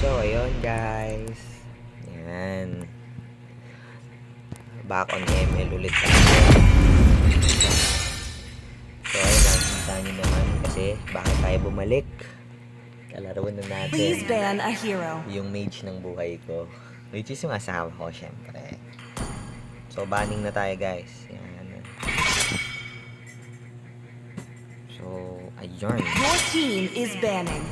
So, ayun guys. Yan. Back on ML ulit tayo. So, ayun, nakikita nyo naman kasi bakit tayo bumalik. Kalaruan na natin. Please ban a hero. Yung mage ng buhay ko. Which is yung asawa ko, syempre. So, banning na tayo guys. Yan. So, ayun. Your team is banning.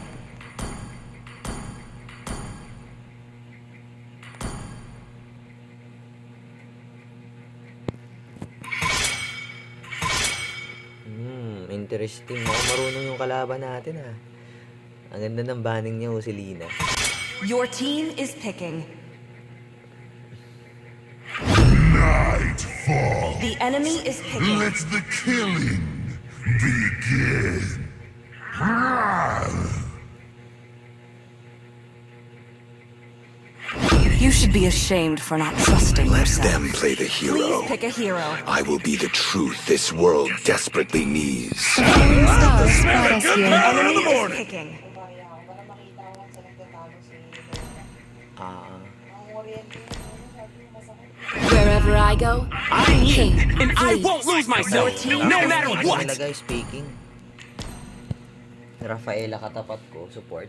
Interesting. Marunong yung kalaban natin ha. Ang ganda ng banning niya, si Lina. Your team is picking. Nightfall. The enemy is picking. Let the killing begin. You should be ashamed for not trusting Let yourself. them play the hero. Please pick a hero. I will be the truth this world desperately needs. Enemy is picking. Wherever I go, I'm king, and I please. won't lose myself, no matter what! Nila guys, speaking. Rafaela katapat ko, support.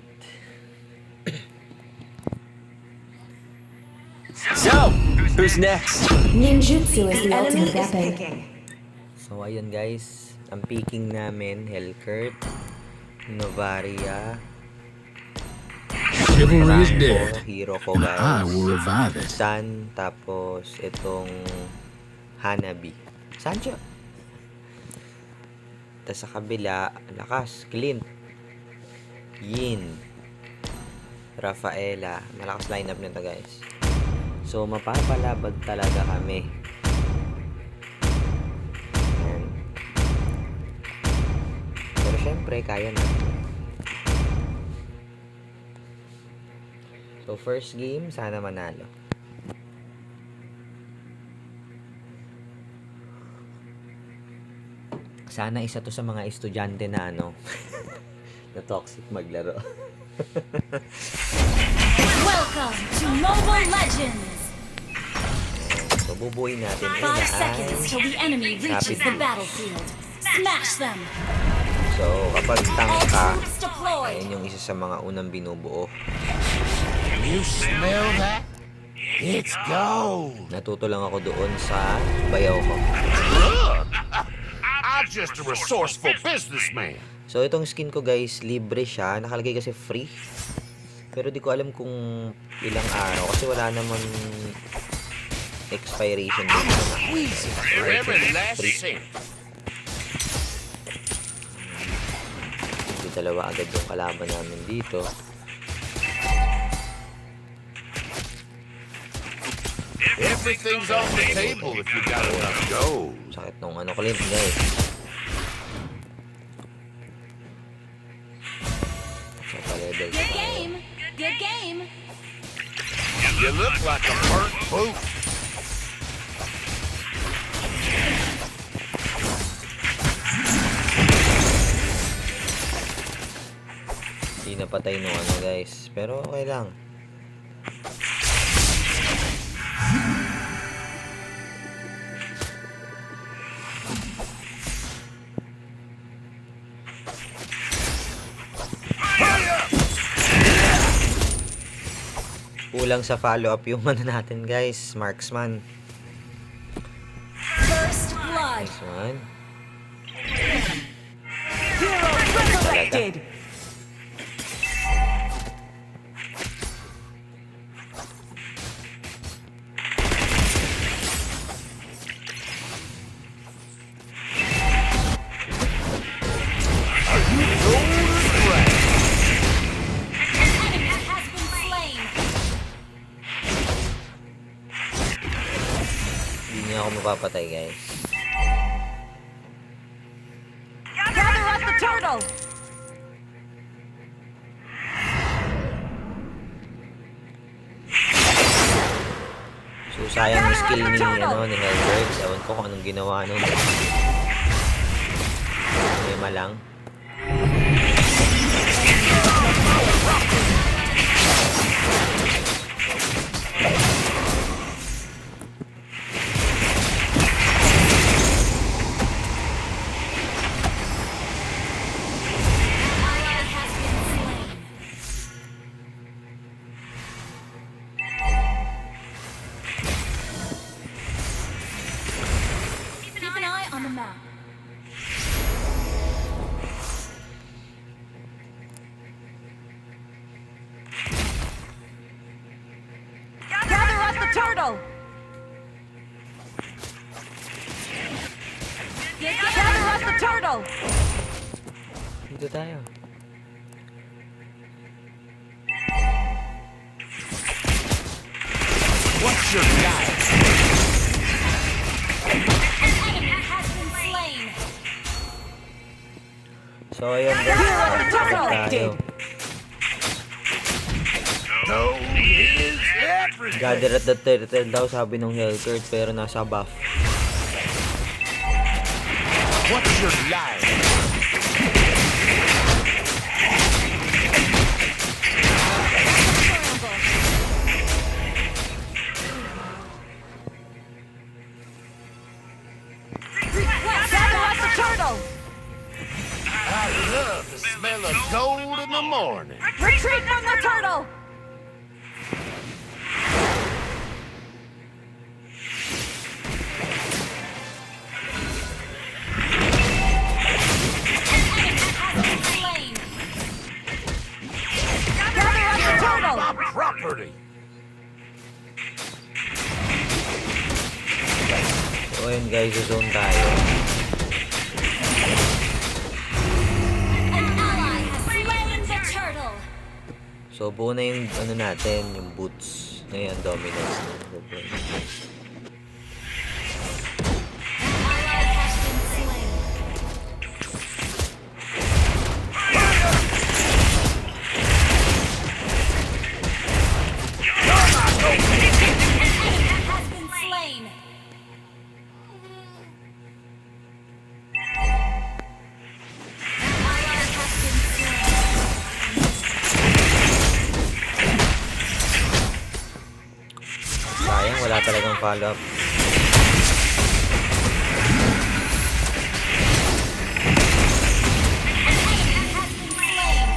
So, who's next? Ninjutsu is The the enemy ultimate is weapon. picking. So, ayun guys. Ang picking namin, Hellcurt, Novaria, Chivalry is Franco, dead, hero ko and I guys. will revive it. San, tapos itong Hanabi. Sancho. Tapos sa kabila, lakas, Clint, Yin, Rafaela. Malakas lineup nito guys. So, mapapalabag talaga kami. Ayan. Pero syempre, kaya na. So, first game, sana manalo. Sana isa to sa mga estudyante na ano, na toxic maglaro. Welcome to Mobile Legends. So, bubuin natin. 5 seconds till the enemy reaches the battlefield. Smash them. So, kapag tank All ka, troops deployed. ayun yung isa sa mga unang binubuo. You smell that? It's gold. Natuto lang ako doon sa bayaw ko. I'm just a resourceful businessman. So, itong skin ko guys, libre siya. Nakalagay kasi free. Pero di ko alam kung ilang araw. Kasi wala naman expiration date na Every last free. cent. Hindi dalawa agad yung kalaban namin dito. Everything's on the table if you got enough gold. Sakit nung ano ko guys. So, pa-level Good game. Good game. You look like a burnt boot. Hindi napatay nung ano guys. Pero okay lang. Kulang sa follow-up yung ano natin guys. Marksman. First blood. Nice one. Hero resurrected. Enemy has been slain. Hindi niya ako mapapatay guys. Gather up the turtle. So sayang yung skill ni ni Hellbird. Ewan ko kung anong ginawa nun. May malang. turtle! Dito tayo. What's your guide? Enemy has been slain. So, ayun guys. Turtle Tayo. dead. No is everything. Gather at the turtle daw, sabi ng Hellcurt, pero nasa buff. What's your line? Gather up the turtle! I love the smell of gold in the morning. Retreat from the turtle! Slain. Gather up the turtle! My property. So, ayun guys, zone tayo. An ally has slain the turtle. So, buo na yung ano natin, yung boots. Ngayon, dominance na. Ally has been slain. Has been slain. Ally has been slain. Sayang, wala talagang follow-up. Has been slain.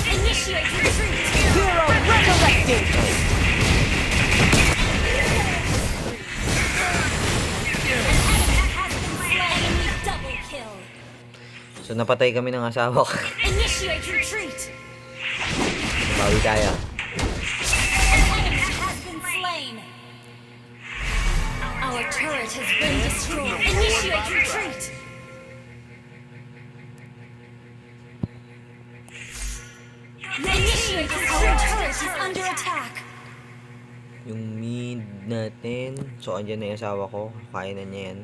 Initiate retreat. Hero resurrected! Has been slain. Enemy double kill. So, napatay kami ng asawa ko. Initiate retreat. Bawi tayo. An enemy has been slain. Our turret has been destroyed. Initiate retreat. Initiate retreat. Our turret is under attack. Yung mid natin. So, andyan na yung asawa ko. Kaya na niya yan.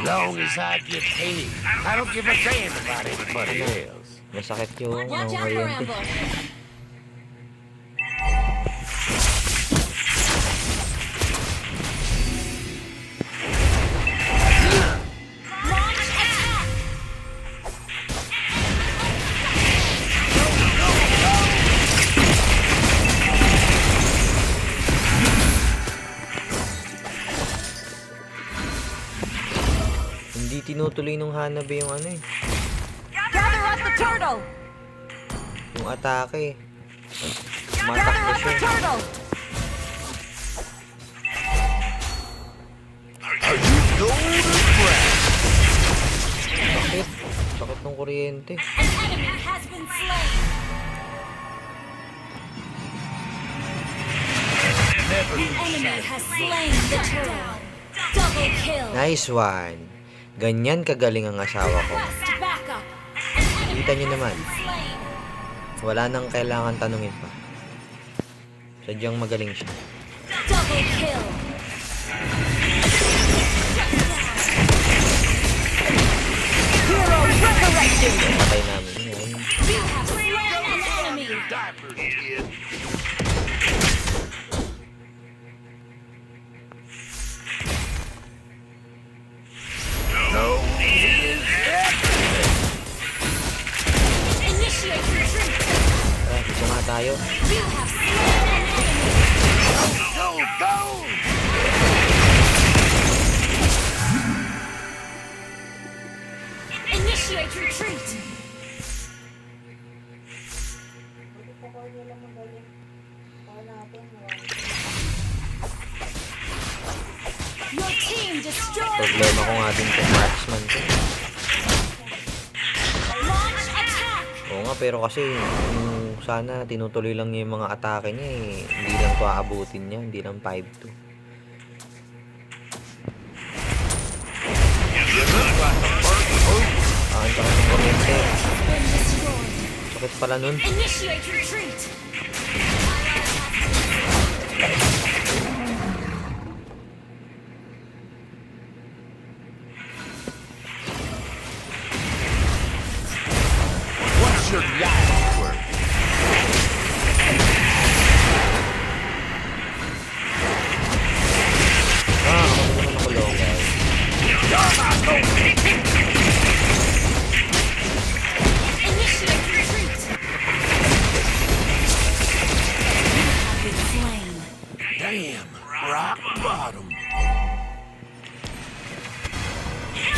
Long as I get paid, I don't give a damn about anybody else. Masakit yung Watch out for kuryente. ambush. Launch attack. Hindi tinutuloy nung Hanabi yung ano eh. Gather up the turtle! Yung atake. Gather Matakbo up the siya. turtle! Are you golden brown? Sakit. Sakit ng kuryente. An enemy has been slain. The enemy has slain the turtle. Double kill. Nice one. Ganyan kagaling ang asawa ko. Request backup. Kita nyo naman. Slain. Wala nang kailangan tanungin pa. Sadyang magaling siya. Double kill. Hero resurrected! Patay namin yan. You have slain an enemy. Diapers, kid. No is everything. Initiate retreat. Tara, dito nga tayo. You have slain an enemy. Go, go! Initiate retreat. Your team destroyed. Problema ko nga din kung marksman ko. Launch attack. Oo nga, pero kasi sana tinutuloy lang niya yung mga atake niya eh. Hindi lang to aabutin niya, hindi lang 5-2. Ang sakit ng kuryente. Been destroyed. Sakit pala nun. Initiate retreat. What's your last word? Ako naman nakulong guys. Initiate retreat. Have been slain. Damn, rock bottom.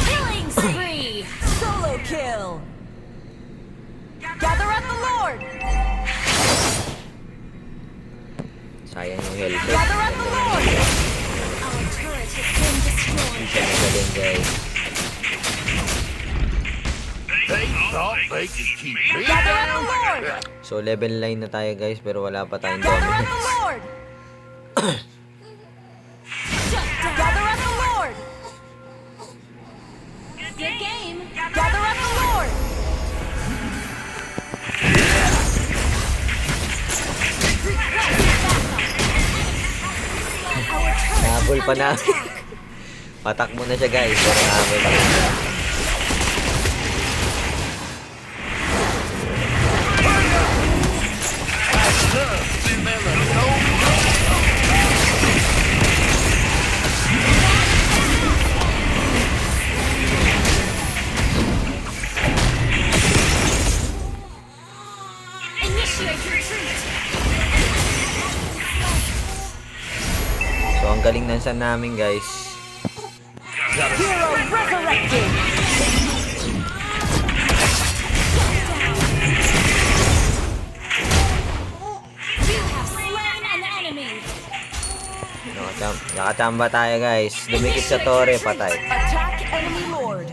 Killing spree. Solo kill. Gather at the Lord. Sayang yung helmet. Gather at the Lord. Our turret has been destroyed. Galing guys. They thought they could keep me Gather at the down. Lord. So level 9 na tayo guys, pero wala pa tayong Gather at the dominance. Lord. Shut down. Gather at the Lord. Good game. Gather at the Lord. Our turret Nahabol is pa under na. attack. Patak mo na siya guys, pero nahabol pa rin siya. Initiate retreat. So ang galing ng san namin guys. Hero resurrected. You have slain an enemy. Nakachamba tayo guys. Dumikit sa torre, patay. Attack enemy Lord.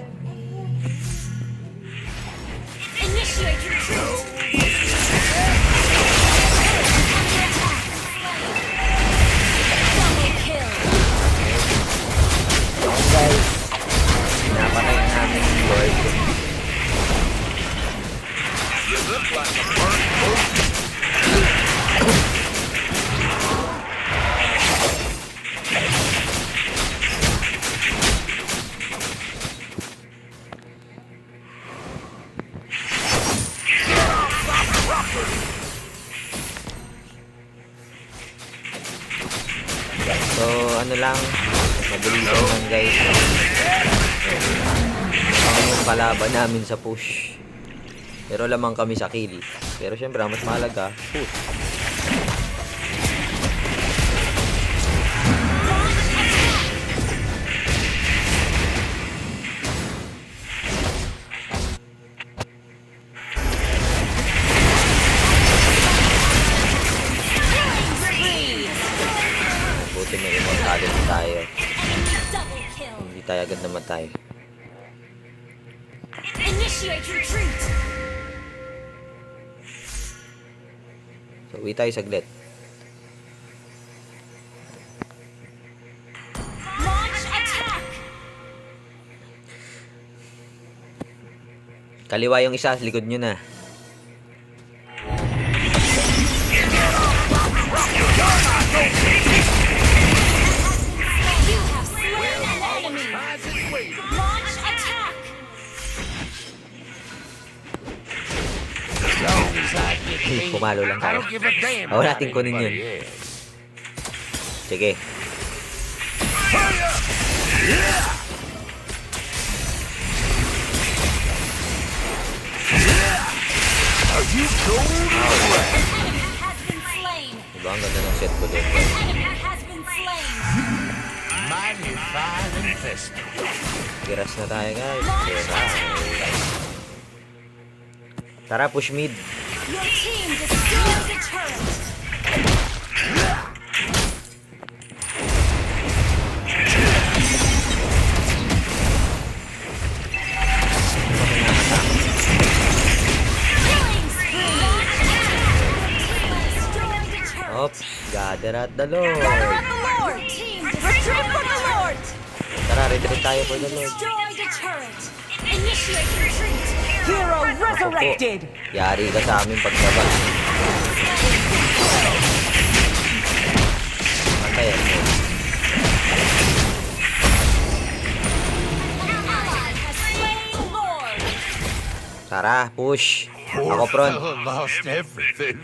Initiate retreat. Double kill. Guys, napatay na namin yung Lord. You look like a burnt moose. So ano lang, mabilisan lang guys. Ang yung kalaban namin sa push. Pero lamang kami sa kill. Pero syempre ang mas mahalaga, push. Spree. Buti may immortality tayo. Enemy double kill. Hindi tayo agad namatay. Initiate retreat. So uwi tayo saglit. Launch attack. Kaliwa yung isa, likod nyo na. You have slain an enemy. Launch attack. Pumalo lang I tayo. don't give a damn. Bawal about natin kunin yun. anybody else. Sige. Are you cold? Enemy has been slain. Diba ang ganda ng set ko doon. Enemy has been slain. Mighty fine and festive. Giras na tayo guys. Tara, push mid. Your team destroyed the turret. Killing at the Lord. Resurrect the Lord. Team Retreat for the Lord. Tara, retreat tayo for the Lord. destroyed a turret. Initiate retreat. Hero resurrected. Yari ka sa amin pagbaba. Matay ako. Lord. Tara, push. Poor Ako, Pron. fella lost everything.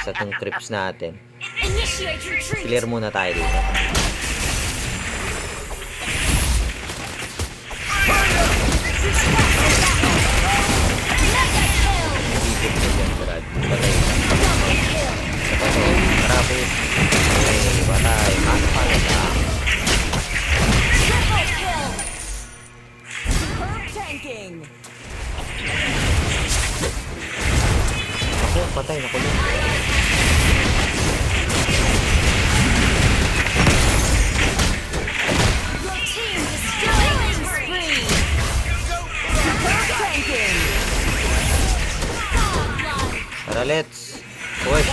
Sa tong trips natin. Initiate retreat. Clear muna tayo dito. Ikot ko dyan, Brad. Patay ka. Patay. Tara, push. Okay, patay. Ano pa na siya? Triple kill. Superb tanking. Ako, patay. Nakulong. Your team destroying spree. Superb tanking. Godlike. Tara, let's. Push.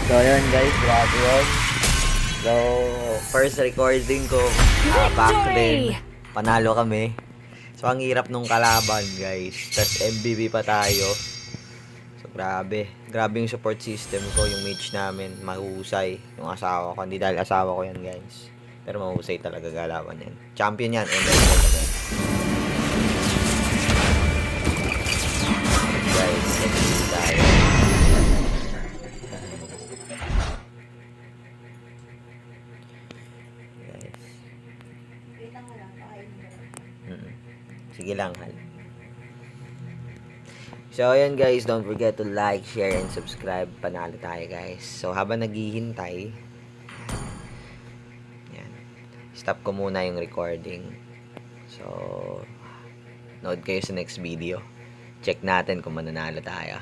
So, yun guys, grabe yun. So, first recording ko, back then, panalo kami. So, ang hirap nung kalaban, guys. Tapos, MVP pa tayo. So, grabe. Grabe yung support system ko, yung mage namin. Mahusay. Yung asawa ko. Hindi dahil asawa ko yan, guys. Pero mahusay talaga galaban yan. Champion yan. MVP talaga. Guys, MVP tayo. Guys. Sige lang, hal. So, ayan guys, don't forget to like, share, and subscribe. Panalo tayo, guys. So, habang naghihintay, yan, stop ko muna yung recording. So, nood kayo sa next video. Check natin kung mananalo tayo.